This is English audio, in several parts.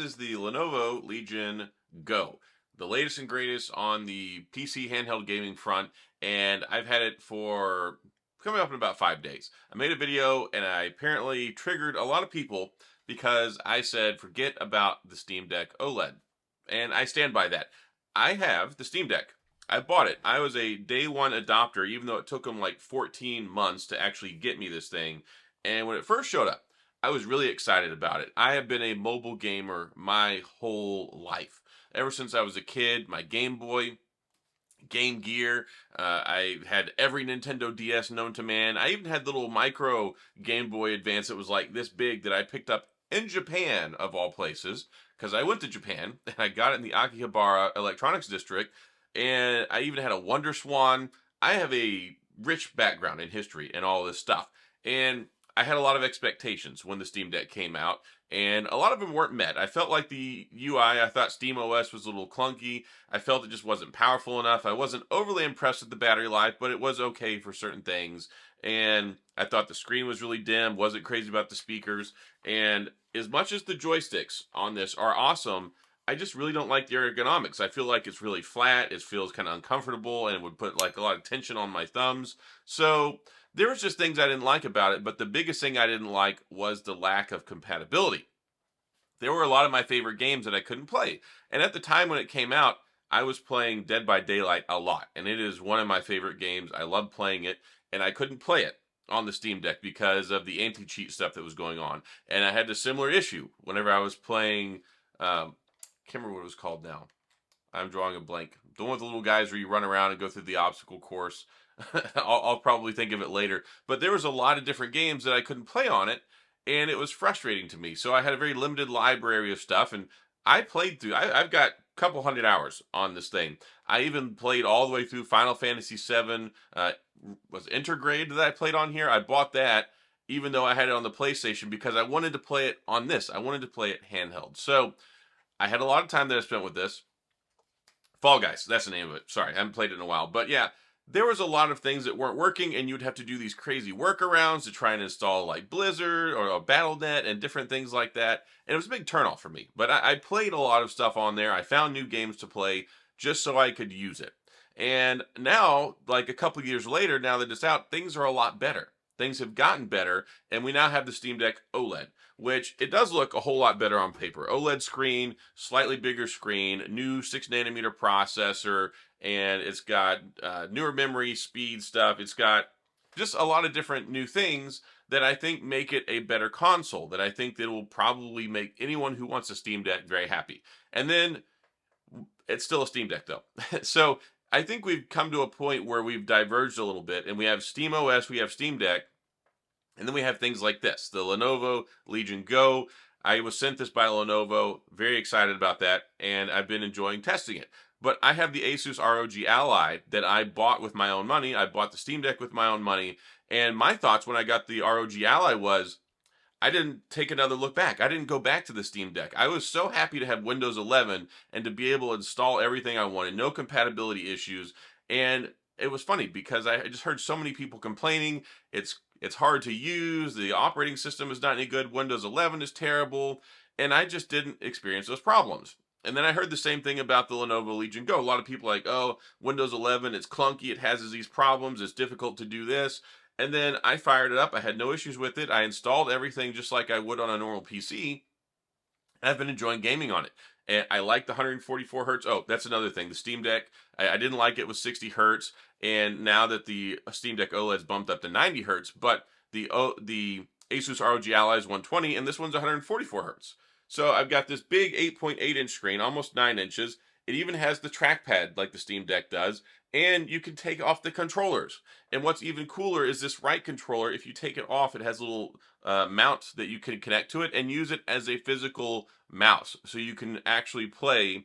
is the Lenovo Legion Go, the latest and greatest on the PC handheld gaming front, and I've had it for coming up in about 5 days. I made a video and I apparently triggered a lot of people because I said forget about the Steam Deck OLED, and I stand by that. I have the Steam Deck. I bought it. I was a day one adopter, even though it took them like 14 months to actually get me this thing. And when it first showed up, I was really excited about it. I have been a mobile gamer my whole life. Ever since I was a kid, my Game Boy, Game Gear, I had every Nintendo DS known to man. I even had the little micro Game Boy Advance that was like this big that I picked up in Japan, of all places, because I went to Japan and I got it in the Akihabara Electronics District, and I even had a Wonder Swan. I have a rich background in history and all this stuff. And I had a lot of expectations when the Steam Deck came out, and a lot of them weren't met. I felt like the UI, I thought SteamOS was a little clunky. I felt it just wasn't powerful enough. I wasn't overly impressed with the battery life, but it was okay for certain things. And I thought the screen was really dim, wasn't crazy about the speakers. And as much as the joysticks on this are awesome, I just really don't like the ergonomics. I feel like it's really flat. It feels kind of uncomfortable and it would put like a lot of tension on my thumbs. So there was just things I didn't like about it, but the biggest thing I didn't like was the lack of compatibility. There were a lot of my favorite games that I couldn't play. And at the time when it came out, I was playing Dead by Daylight a lot, and it is one of my favorite games. I love playing it, and I couldn't play it on the Steam Deck because of the anti-cheat stuff that was going on. And I had a similar issue whenever I was playing, can't remember what it was called now. I'm drawing a blank. The one with the little guys where you run around and go through the obstacle course. I'll probably think of it later. But there was a lot of different games that I couldn't play on it, and it was frustrating to me. So I had a very limited library of stuff, and I played through. I've got a couple hundred hours on this thing. I even played all the way through Final Fantasy VII. Was Intergrade that I played on here? I bought that, even though I had it on the PlayStation, because I wanted to play it on this. I wanted to play it handheld. So I had a lot of time that I spent with this. Fall Guys, that's the name of it. Sorry, I haven't played it in a while. But yeah, there was a lot of things that weren't working, and you'd have to do these crazy workarounds to try and install like Blizzard or a BattleNet and different things like that. And it was a big turnoff for me. But I played a lot of stuff on there. I found new games to play just so I could use it. And now, like a couple years later, now that it's out, things are a lot better. Things have gotten better, and we now have the Steam Deck OLED, which it does look a whole lot better on paper. OLED screen, slightly bigger screen, new 6nm processor, and it's got newer memory speed stuff. It's got just a lot of different new things that I think make it a better console, that I think that will probably make anyone who wants a Steam Deck very happy. And then it's still a Steam Deck though. So I think we've come to a point where we've diverged a little bit, and we have SteamOS, we have Steam Deck, and then we have things like this, the Lenovo Legion Go. I was sent this by Lenovo, very excited about that, and I've been enjoying testing it. But I have the Asus ROG Ally that I bought with my own money. I bought the Steam Deck with my own money, and my thoughts when I got the ROG Ally was, I didn't take another look back. I didn't go back to the Steam Deck. I was so happy to have Windows 11 and to be able to install everything I wanted, no compatibility issues. And it was funny because I just heard so many people complaining. It's hard to use. The operating system is not any good. Windows 11 is terrible. And I just didn't experience those problems. And then I heard the same thing about the Lenovo Legion Go. A lot of people are like, oh, Windows 11, it's clunky. It has these problems. It's difficult to do this. And then I fired it up. I had no issues with it. I installed everything just like I would on a normal PC. And I've been enjoying gaming on it. And I like the 144 hertz. Oh, that's another thing. The Steam Deck, I didn't like it with 60 hertz. And now that the Steam Deck OLED's bumped up to 90 hertz, but the Asus ROG Ally is 120, and this one's 144 hertz. So I've got this big 8.8-inch screen, almost 9 inches. It even has the trackpad like the Steam Deck does, and you can take off the controllers. And what's even cooler is this right controller. If you take it off, it has a little mount that you can connect to it and use it as a physical mouse. So you can actually play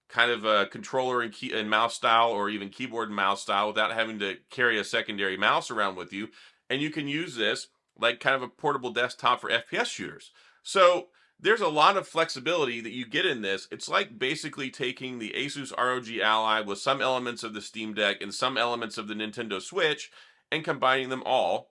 kind of a controller and mouse style, or even keyboard and mouse style, without having to carry a secondary mouse around with you. And you can use this like kind of a portable desktop for FPS shooters. So there's a lot of flexibility that you get in this. It's like basically taking the Asus ROG Ally with some elements of the Steam Deck and some elements of the Nintendo Switch and combining them all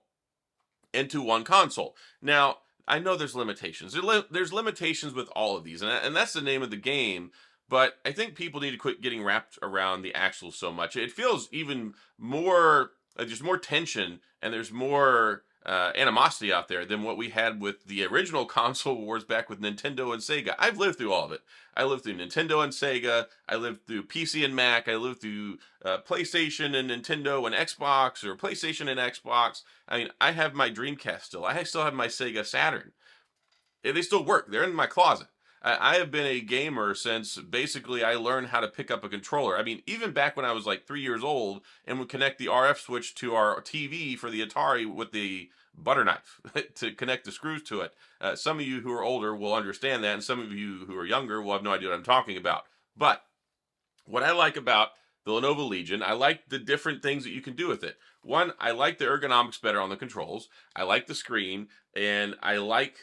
into one console. Now, I know there's limitations. There's limitations with all of these, and that's the name of the game. But I think people need to quit getting wrapped around the axle so much. It feels even more, there's more tension and there's more animosity out there than what we had with the original console wars back with Nintendo and Sega. I've lived through all of it. I lived through Nintendo and Sega. I lived through PC and Mac. I lived through PlayStation and Nintendo and Xbox, or PlayStation and Xbox. I mean, I have my Dreamcast still. I still have my Sega Saturn. They still work. They're in my closet. I have been a gamer since basically I learned how to pick up a controller. I mean, even back when I was like 3 years old and would connect the RF switch to our TV for the Atari with the butter knife to connect the screws to it. Some of you who are older will understand that, and some of you who are younger will have no idea what I'm talking about. But what I like about the Lenovo Legion, I like the different things that you can do with it. One, I like the ergonomics better on the controls. I like the screen, and I like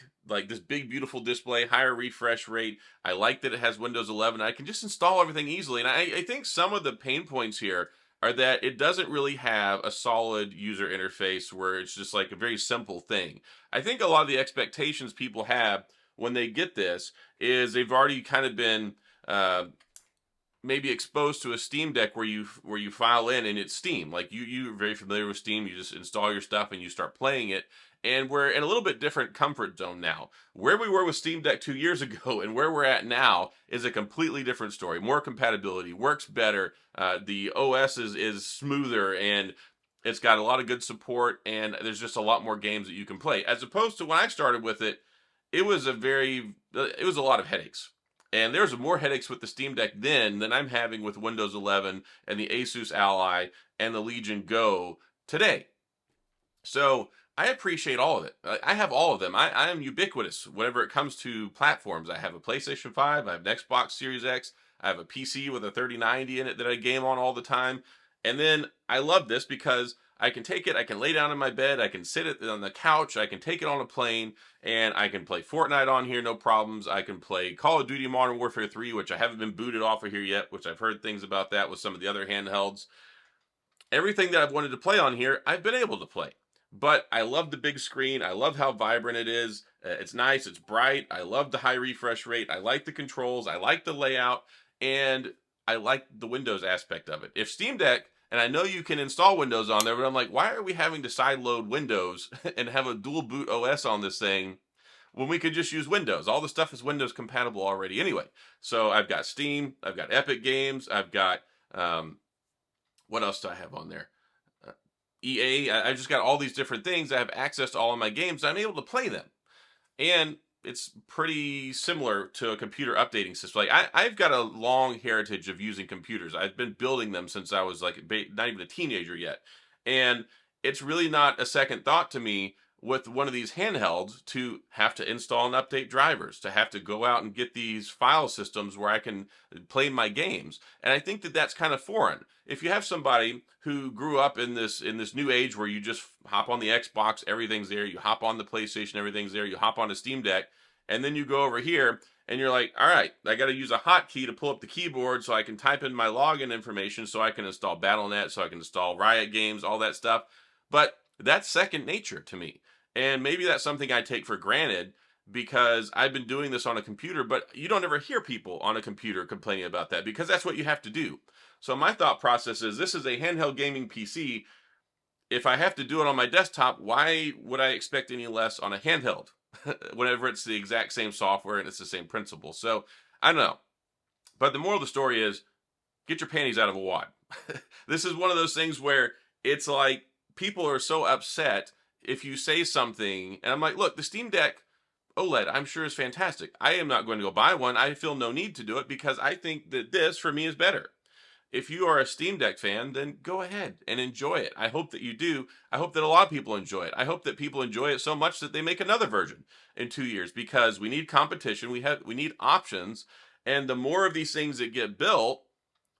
this big beautiful display, higher refresh rate. I like that it has Windows 11. I can just install everything easily. And I think some of the pain points here are that it doesn't really have a solid user interface where it's just like a very simple thing. I think a lot of the expectations people have when they get this is they've already kind of been maybe exposed to a Steam Deck where you file in and it's Steam. Like you're very familiar with Steam. You just install your stuff and you start playing it. And we're in a little bit different comfort zone now. Where we were with Steam Deck 2 years ago and where we're at now is a completely different story. More compatibility, works better. The OS is smoother, and it's got a lot of good support, and there's just a lot more games that you can play. As opposed to when I started with it, it was a lot of headaches. And there's more headaches with the Steam Deck then than I'm having with Windows 11 and the Asus Ally and the Legion Go today. So I appreciate all of it. I have all of them. I am ubiquitous whenever it comes to platforms. I have a PlayStation 5. I have an Xbox Series X. I have a PC with a 3090 in it that I game on all the time. And then I love this because I can take it, I can lay down in my bed, I can sit it on the couch, I can take it on a plane, and I can play Fortnite on here, no problems. I can play Call of Duty Modern Warfare 3, which I haven't been booted off of here yet, which I've heard things about that with some of the other handhelds. Everything that I've wanted to play on here, I've been able to play. But I love the big screen. I love how vibrant it is. It's nice. It's bright. I love the high refresh rate. I like the controls. I like the layout. And I like the Windows aspect of it. If Steam Deck, and I know you can install Windows on there, but I'm like, why are we having to sideload Windows and have a dual boot OS on this thing when we could just use Windows? All the stuff is Windows compatible already anyway. So I've got Steam. I've got Epic Games. I've got, what else do I have on there? EA. I just got all these different things. I have access to all of my games. I'm able to play them. And it's pretty similar to a computer updating system. Like I've got a long heritage of using computers. I've been building them since I was like not even a teenager yet. And it's really not a second thought to me with one of these handhelds to have to install and update drivers, to have to go out and get these file systems where I can play my games. And I think that that's kind of foreign. If you have somebody who grew up in this new age where you just hop on the Xbox, everything's there, you hop on the PlayStation, everything's there, you hop on a Steam Deck, and then you go over here and you're like, all right, I got to use a hotkey to pull up the keyboard so I can type in my login information, so I can install Battle.net, so I can install Riot Games, all that stuff. But that's second nature to me. And maybe that's something I take for granted because I've been doing this on a computer, but you don't ever hear people on a computer complaining about that because that's what you have to do. So my thought process is, this is a handheld gaming PC. If I have to do it on my desktop, why would I expect any less on a handheld? Whenever it's the exact same software and it's the same principle. So I don't know. But the moral of the story is, get your panties out of a wad. This is one of those things where it's like people are so upset if you say something, and I'm like, look, the Steam Deck OLED, I'm sure is fantastic. I am not going to go buy one. I feel no need to do it because I think that this, for me, is better. If you are a Steam Deck fan, then go ahead and enjoy it. I hope that you do. I hope that a lot of people enjoy it. I hope that people enjoy it so much that they make another version in 2 years, because we need competition. We need options. And the more of these things that get built,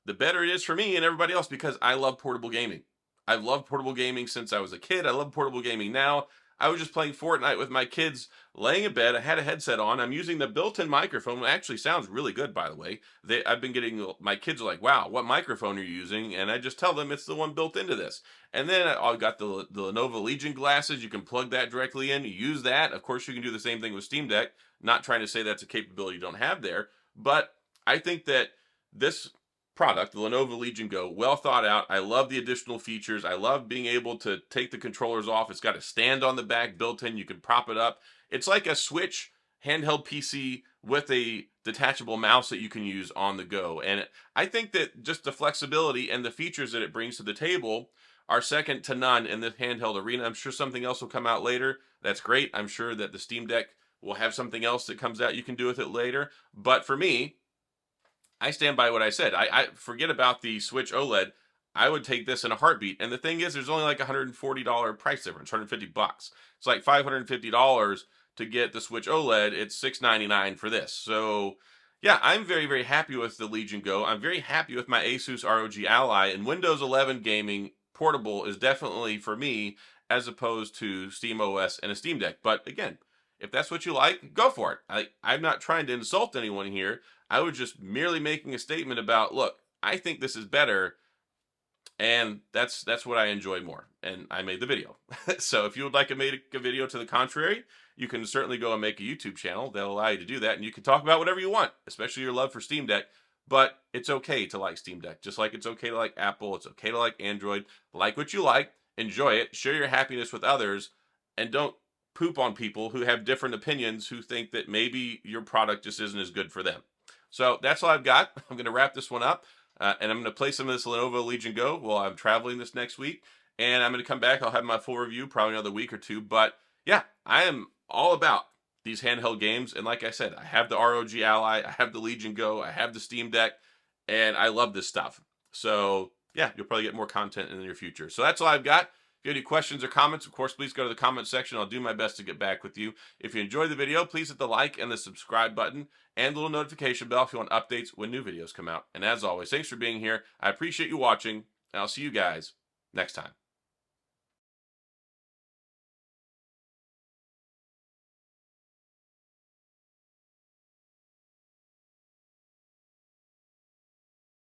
the better it is for me and everybody else, because I love portable gaming. I've loved portable gaming since I was a kid. I love portable gaming now. I was just playing Fortnite with my kids laying in bed. I had a headset on. I'm using the built-in microphone. It actually sounds really good, by the way. I've been getting, my kids are like, wow, what microphone are you using? And I just tell them it's the one built into this. And then I've got the Lenovo Legion glasses. You can plug that directly in. You use that. Of course, you can do the same thing with Steam Deck. Not trying to say that's a capability you don't have there, but I think that this product, the Lenovo Legion Go, well thought out. I love the additional features. I love being able to take the controllers off. It's got a stand on the back built in. You can prop it up. It's like a Switch handheld PC with a detachable mouse that you can use on the go. And I think that just the flexibility and the features that it brings to the table are second to none in the handheld arena. I'm sure something else will come out later. That's great. I'm sure that the Steam Deck will have something else that comes out you can do with it later. But for me, I stand by what I said. I forget about the Switch OLED. I would take this in a heartbeat. And the thing is, there's only like $140 price difference, $150. It's like $550 to get the Switch OLED. It's $699 for this. So yeah, I'm very, very happy with the Legion Go. I'm very happy with my Asus ROG Ally, and Windows 11 gaming portable is definitely for me as opposed to SteamOS and a Steam Deck. But again, if that's what you like, go for it. I'm not trying to insult anyone here. I was just merely making a statement about, look, I think this is better, and that's what I enjoy more, and I made the video. So if you would like to make a video to the contrary, you can certainly go and make a YouTube channel that'll allow you to do that, and you can talk about whatever you want, especially your love for Steam Deck. But it's okay to like Steam Deck, just like it's okay to like Apple, it's okay to like Android. Like what you like, enjoy it, share your happiness with others, and don't poop on people who have different opinions, who think that maybe your product just isn't as good for them. So that's all I've got. I'm going to wrap this one up, and I'm going to play some of this Lenovo Legion Go while I'm traveling this next week, and I'm going to come back. I'll have my full review probably another week or two, but yeah, I am all about these handheld games, and like I said, I have the ROG Ally, I have the Legion Go, I have the Steam Deck, and I love this stuff. So yeah, you'll probably get more content in the near future. So that's all I've got. If you have any questions or comments, of course, please go to the comment section. I'll do my best to get back with you. If you enjoyed the video, please hit the like and the subscribe button and the little notification bell if you want updates when new videos come out. And as always, thanks for being here. I appreciate you watching, and I'll see you guys next time.